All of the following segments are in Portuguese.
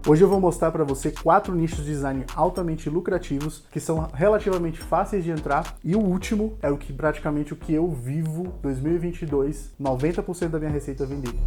Hoje eu vou mostrar para você 4 nichos de design altamente lucrativos, que são relativamente fáceis de entrar, e o último é praticamente o que eu vivo 2022, 90% da minha receita vendida.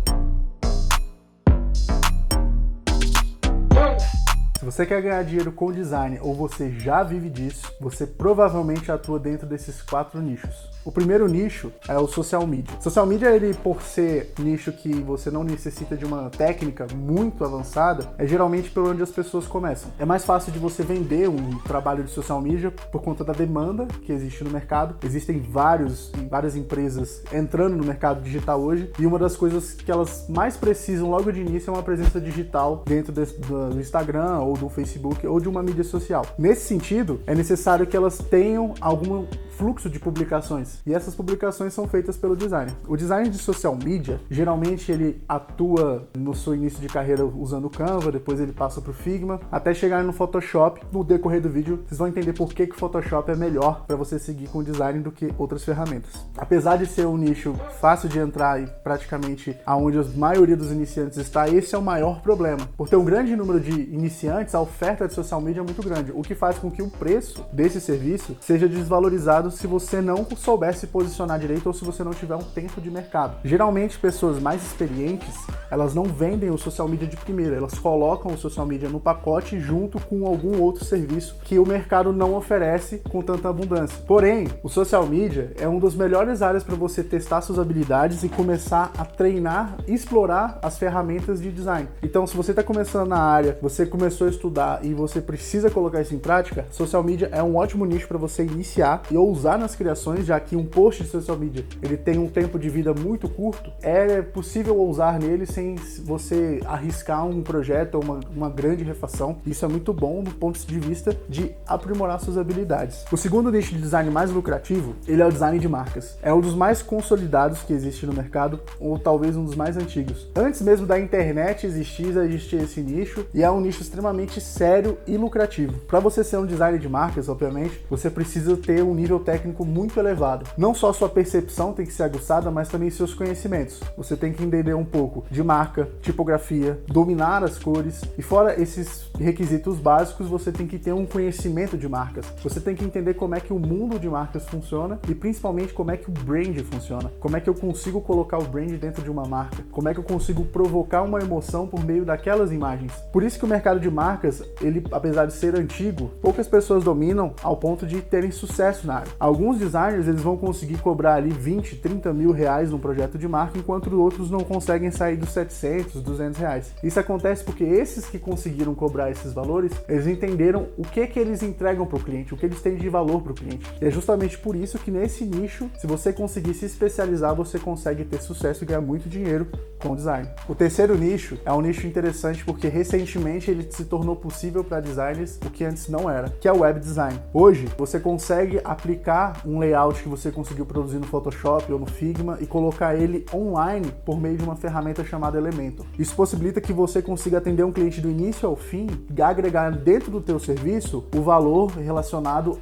Se você quer ganhar dinheiro com design ou você já vive disso, você provavelmente atua dentro desses 4 nichos. O primeiro nicho é o social media. Social media, ele, por ser nicho que você não necessita de uma técnica muito avançada, é geralmente por onde as pessoas começam. É mais fácil de você vender um trabalho de social media por conta da demanda que existe no mercado. Existem várias empresas entrando no mercado digital hoje, e uma das coisas que elas mais precisam logo de início é uma presença digital dentro do Instagram ou do Facebook ou de uma mídia social. Nesse sentido, é necessário que elas tenham algum fluxo de publicações, e essas publicações são feitas pelo designer. O designer de social media, geralmente ele atua no seu início de carreira usando o Canva, depois ele passa para o Figma, até chegar no Photoshop. No decorrer do vídeo, vocês vão entender por que o Photoshop é melhor para você seguir com o design do que outras ferramentas. Apesar de ser um nicho fácil de entrar e praticamente aonde a maioria dos iniciantes está, esse é o maior problema. Por ter um grande número de iniciantes, a oferta de social media é muito grande, o que faz com que o preço desse serviço seja desvalorizado se você não souber se posicionar direito ou se você não tiver um tempo de mercado. Geralmente, pessoas mais experientes, elas não vendem o social media de primeira, elas colocam o social media no pacote junto com algum outro serviço que o mercado não oferece com tanta abundância. Porém, o social media é uma das melhores áreas para você testar suas habilidades e começar a treinar, explorar as ferramentas de design. Então, se você está começando na área, você começou a estudar e você precisa colocar isso em prática, social media é um ótimo nicho para você iniciar e ousar nas criações, já que um post de social media ele tem um tempo de vida muito curto. É possível ousar nele sem você arriscar um projeto ou uma grande refação. Isso é muito bom do ponto de vista de aprimorar suas habilidades. O segundo nicho de design mais lucrativo, ele é o design de marcas. É um dos mais consolidados que existe no mercado, ou talvez um dos mais antigos. Antes mesmo da internet existir, já existia esse nicho, e é um nicho extremamente sério e lucrativo. Para você ser um designer de marcas, obviamente, você precisa ter um nível técnico muito elevado. Não só sua percepção tem que ser aguçada, mas também seus conhecimentos. Você tem que entender um pouco de marca, tipografia, dominar as cores, e fora esses requisitos básicos, você tem que ter um conhecimento de marcas. Você tem que entender como é que o mundo de marcas funciona e principalmente como é que o brand funciona. Como é que eu consigo colocar o brand dentro de uma marca? Como é que eu consigo provocar uma emoção por meio daquelas imagens? Por isso que o mercado de marcas, ele, apesar de ser antigo, poucas pessoas dominam ao ponto de terem sucesso na área. Alguns designers, eles vão conseguir cobrar ali 20, 30 mil reais num projeto de marca, enquanto outros não conseguem sair dos 700, 200 reais. Isso acontece porque esses que conseguiram cobrar esses valores, eles entenderam o que eles entregam para o cliente, o que eles têm de valor para o cliente. E é justamente por isso que nesse nicho, se você conseguir se especializar, você consegue ter sucesso e ganhar muito dinheiro com design. O terceiro nicho é um nicho interessante porque recentemente ele se tornou possível para designers, o que antes não era, que é o web design. Hoje, você consegue aplicar um layout que você conseguiu produzir no Photoshop ou no Figma e colocar ele online por meio de uma ferramenta chamada Elementor. Isso possibilita que você consiga atender um cliente do início ao fim e agregar dentro do teu serviço o valor relacionado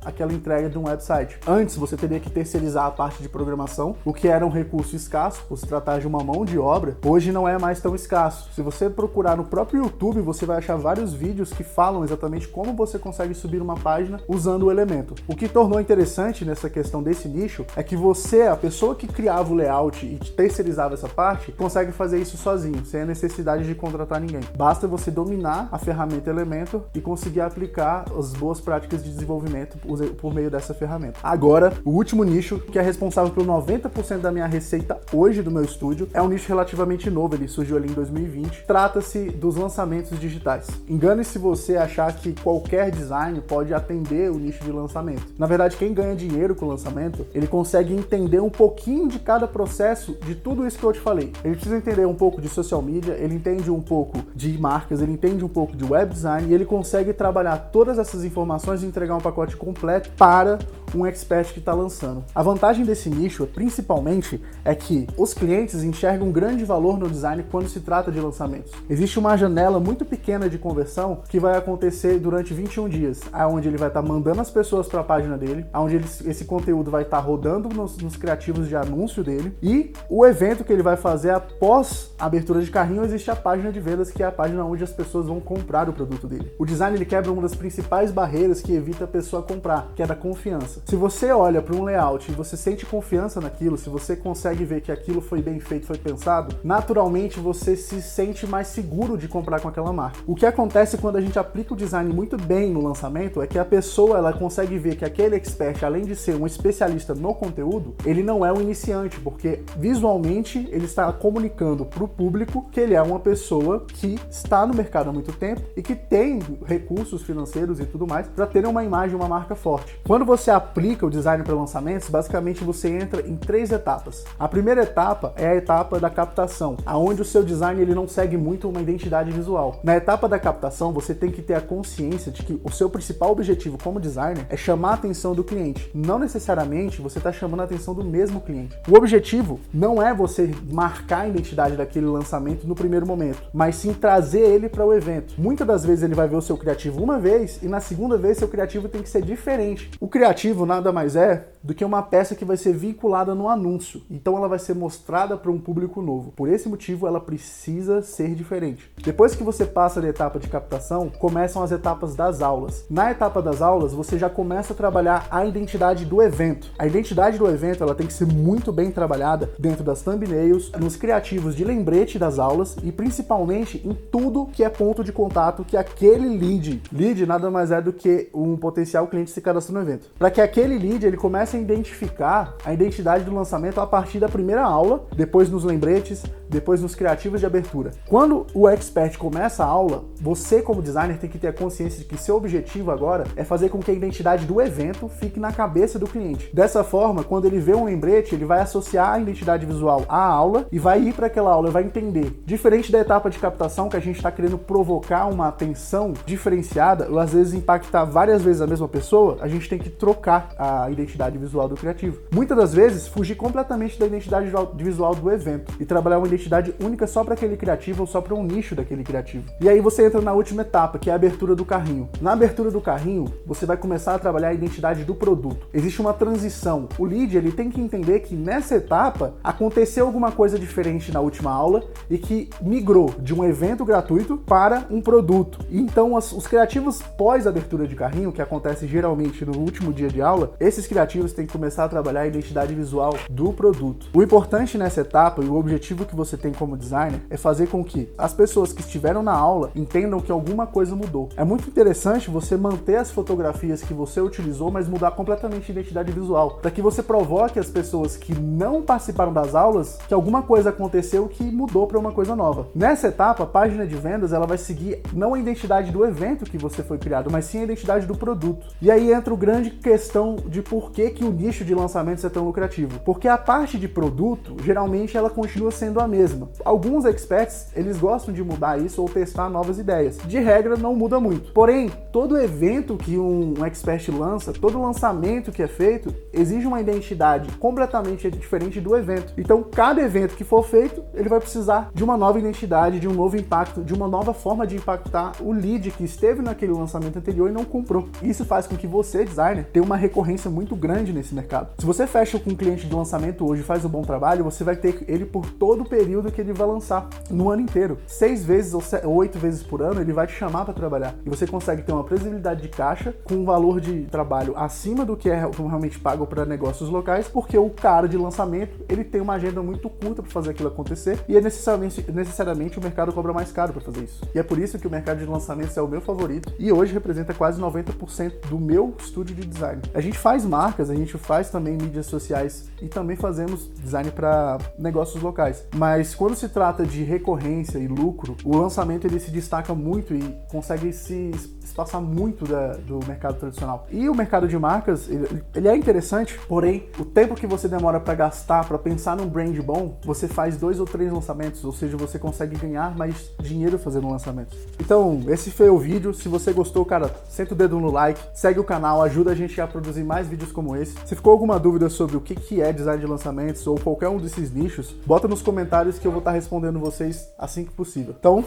aquela entrega de um website. Antes, você teria que terceirizar a parte de programação, o que era um recurso escasso, por se tratar de uma mão de obra. Hoje não é mais tão escasso. Se você procurar no próprio YouTube, você vai achar vários vídeos que falam exatamente como você consegue subir uma página usando o Elementor. O que tornou interessante nessa questão desse nicho é que você, a pessoa que criava o layout e terceirizava essa parte, consegue fazer isso sozinho, sem a necessidade de contratar ninguém. Basta você dominar a ferramenta Elementor e conseguir aplicar as boas práticas de desenvolvimento por meio dessa ferramenta. Agora, o último nicho, que é responsável por 90% da minha receita hoje do meu estúdio, é um nicho relativamente novo, ele surgiu ali em 2020. Trata-se dos lançamentos digitais. Engane-se você achar que qualquer design pode atender o nicho de lançamento. Na verdade, quem ganha dinheiro com o lançamento, ele consegue entender um pouquinho de cada processo de tudo isso que eu te falei. Ele precisa entender um pouco de social media, ele entende um pouco de marcas, ele entende um pouco de web design e ele consegue trabalhar todas essas informações e entregar um pacote completo completo para um expert que está lançando. A vantagem desse nicho, principalmente, é que os clientes enxergam um grande valor no design quando se trata de lançamentos. Existe uma janela muito pequena de conversão que vai acontecer durante 21 dias, onde ele vai estar mandando as pessoas para a página dele, onde esse conteúdo vai estar rodando nos criativos de anúncio dele, e o evento que ele vai fazer após a abertura de carrinho, existe a página de vendas, que é a página onde as pessoas vão comprar o produto dele. O design ele quebra uma das principais barreiras que evita a pessoa comprar, que é da confiança. Se você olha para um layout e você sente confiança naquilo, se você consegue ver que aquilo foi bem feito, foi pensado, naturalmente você se sente mais seguro de comprar com aquela marca. O que acontece quando a gente aplica o design muito bem no lançamento é que a pessoa ela consegue ver que aquele expert, além de ser um especialista no conteúdo, ele não é um iniciante, porque visualmente ele está comunicando para o público que ele é uma pessoa que está no mercado há muito tempo e que tem recursos financeiros e tudo mais para ter uma imagem, uma marca forte. Quando você aplica o design para lançamentos, basicamente você entra em 3 etapas. A primeira etapa é a etapa da captação, onde o seu design ele não segue muito uma identidade visual. Na etapa da captação, você tem que ter a consciência de que o seu principal objetivo como designer é chamar a atenção do cliente. Não necessariamente você está chamando a atenção do mesmo cliente. O objetivo não é você marcar a identidade daquele lançamento no primeiro momento, mas sim trazer ele para o evento. Muitas das vezes ele vai ver o seu criativo uma vez e na segunda vez seu criativo tem que ser diferente. O criativo nada mais é do que uma peça que vai ser vinculada no anúncio. Então ela vai ser mostrada para um público novo. Por esse motivo ela precisa ser diferente. Depois que você passa da etapa de captação, começam as etapas das aulas. Na etapa das aulas, você já começa a trabalhar a identidade do evento. A identidade do evento ela tem que ser muito bem trabalhada dentro das thumbnails, nos criativos de lembrete das aulas e principalmente em tudo que é ponto de contato que aquele lead. Lead nada mais é do que um potencial cliente se cadastra no evento. Para que aquele lead ele comece a identificar a identidade do lançamento a partir da primeira aula, depois nos lembretes, depois nos criativos de abertura. Quando o expert começa a aula, você como designer tem que ter a consciência de que seu objetivo agora é fazer com que a identidade do evento fique na cabeça do cliente. Dessa forma, quando ele vê um lembrete, ele vai associar a identidade visual à aula e vai ir para aquela aula, vai entender. Diferente da etapa de captação, que a gente está querendo provocar uma atenção diferenciada, ou às vezes impactar várias vezes a mesma pessoa, a gente tem que trocar a identidade visual do criativo. Muitas das vezes, fugir completamente da identidade visual do evento e trabalhar uma identidade única só para aquele criativo ou só para um nicho daquele criativo. E aí você entra na última etapa, que é a abertura do carrinho. Na abertura do carrinho, você vai começar a trabalhar a identidade do produto. Existe uma transição. O lead ele tem que entender que nessa etapa aconteceu alguma coisa diferente na última aula e que migrou de um evento gratuito para um produto. E então os criativos pós abertura de carrinho, que acontece geralmente no último dia de aula, esses criativos têm que começar a trabalhar a identidade visual do produto. O importante nessa etapa e o objetivo que você tem como designer é fazer com que as pessoas que estiveram na aula entendam que alguma coisa mudou. É muito interessante você manter as fotografias que você utilizou, mas mudar completamente a identidade visual, para que você provoque as pessoas que não participaram das aulas que alguma coisa aconteceu que mudou para uma coisa nova. Nessa etapa, a página de vendas ela vai seguir não a identidade do evento que você foi criado, mas sim a identidade do produto. E aí entra o grande questão de por que o nicho de lançamentos é tão lucrativo. Porque a parte de produto, geralmente ela continua sendo a mesma. Alguns experts, eles gostam de mudar isso ou testar novas ideias. De regra, não muda muito. Porém, todo evento que um expert lança, todo lançamento que é feito, exige uma identidade completamente diferente do evento. Então, cada evento que for feito, ele vai precisar de uma nova identidade, de um novo impacto, de uma nova forma de impactar o lead que esteve naquele lançamento anterior e não comprou. Isso faz com que você, designer, tenha uma recorrência muito grande nesse mercado. Se você fecha com um cliente de lançamento hoje e faz um bom trabalho, você vai ter ele por todo o período que ele vai lançar, no ano inteiro. 6 vezes ou 8 vezes por ano, ele vai te chamar para trabalhar. E você consegue ter uma previsibilidade de caixa com um valor de trabalho acima do que é realmente pago para negócios locais, porque o cara de lançamento, ele tem uma agenda muito curta para fazer aquilo acontecer e é necessariamente o mercado cobra mais caro para fazer isso. E é por isso que o mercado de lançamentos é o meu favorito e hoje representa quase 90% do meu estúdio de design. A gente faz marcas, a gente faz também mídias sociais e também fazemos design para negócios locais. Mas quando se trata de recorrência e lucro, o lançamento ele se destaca muito e consegue se espaçar muito do mercado tradicional. E o mercado de marcas, ele é interessante, porém, o tempo que você demora para gastar, para pensar num brand bom, você faz 2 ou 3 lançamentos, ou seja, você consegue ganhar mais dinheiro fazendo lançamentos. Então, esse foi o vídeo. Se você gostou, cara, senta o dedo no like, segue o canal, ajuda a gente a produzir mais vídeos como esse. Se ficou alguma dúvida sobre o que é design de lançamentos ou qualquer um desses nichos, bota nos comentários que eu vou estar respondendo vocês assim que possível. Então,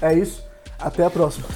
é isso. Até a próxima.